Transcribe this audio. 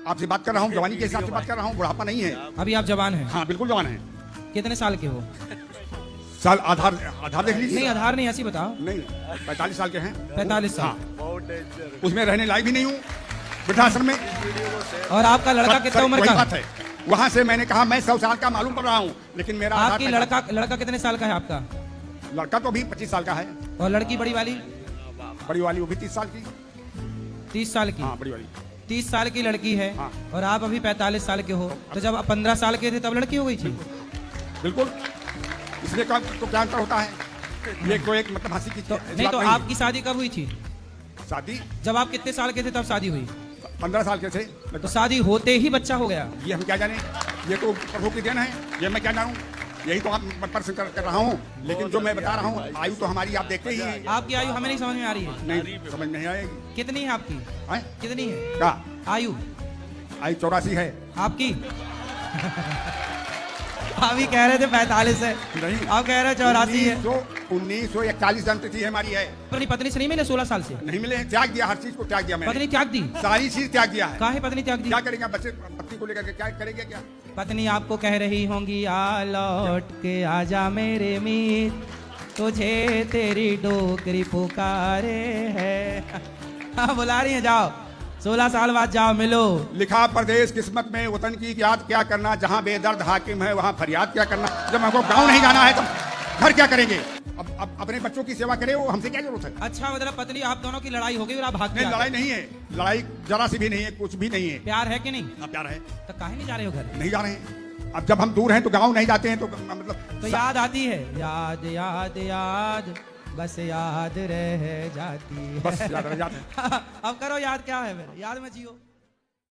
आपसे बात कर रहा हूँ, जवानी के हिसाब से बात कर रहा हूँ, बुढ़ापा नहीं है। अभी आप जवान हैं। हाँ बिल्कुल जवान है। कितने साल के हो? साल आधार आधार देख लीजिए। नहीं आधार नहीं, ऐसी बताओ। नहीं 45 साल के हैं। 45 साल। हाँ। उसमें रहने लायक भी नहीं हूँ वृद्धाश्रम में। और आपका लड़का कितने उम्र वही का? बात है, वहाँ से मैंने कहा मैं 100 साल का मालूम कर रहा हूँ, लेकिन मेरा आधार आपकी लड़का कितने साल का है आपका? लड़का तो अभी 25 साल का है। और लड़की बड़ी वाली? बड़ी वाली वो भी 30 साल की। 30 साल की? हाँ बड़ी वाली 30 साल की लड़की है। हाँ। और आप अभी 45 साल के हो, तो जब आप 15 साल के थे तब लड़की हो गई थी? बिल्कुल। इसलिए तो क्या अंतर होता है, ये कोई एक मतलब हंसी की नहीं तो आपकी शादी कब हुई थी? शादी जब आप कितने साल के थे तब शादी हुई? 15 साल के थे। तो शादी होते ही बच्चा हो गया? ये हम क्या जाने, ये तो प्रभु की देन है, ये मैं क्या जानूं, यही तो आप प्रश्न कर रहा हूँ। लेकिन जो मैं बता रहा हूँ, आयु तो हमारी आप देखते ही हैं। आपकी आयु हमें नहीं समझ में आ रही है। नहीं समझ नहीं आएगी। कितनी है आपकी? कितनी है क्या आयु? आयु 84 है। आपकी? अभी कह रहे थे 45 है, नहीं आप कह रहे हैं 84 है। 1941 जन्म थी हमारी है। अपनी पत्नी से नहीं मिले 16 साल से? नहीं मिले, त्याग दिया, हर चीज को त्याग दिया मैंने। पत्नी त्याग दी? सारी चीज त्याग दिया है। काहे पत्नी त्याग दी? क्या करेंगे बच्चे पत्नी को लेकर के, क्या करेंगे क्या? पत्नी आपको कह रही होंगी आ लौट के आजा मेरे मीत, तुझे तेरी डोकरी पुकारे है। हाँ बुला रही है, जाओ 16 साल बाद जाओ मिलो। लिखा परदेश किस्मत में वतन की याद क्या करना, जहाँ बेदर्द हाकिम है वहाँ फरियाद क्या करना। जब हमको गांव नहीं जाना है तो घर क्या करेंगे? अब अपने बच्चों की सेवा करें, वो हमसे क्या जरूरत है? अच्छा मतलब पत्नी आप दोनों की लड़ाई हो गई और आप भाग नहीं, लड़ाई नहीं है, लड़ाई जरा सी भी नहीं है, कुछ भी नहीं है। प्यार है कि नहीं? हाँ प्यार है। तो काहे नहीं जा रहे हो घर? नहीं जा रहे हैं। अब जब हम दूर हैं तो गांव नहीं जाते हैं, तो मतलब तो याद आती है, याद याद याद बस याद रह जाती है। बस याद रह जाते हैं। अब करो याद, क्या है मेरे याद में जियो।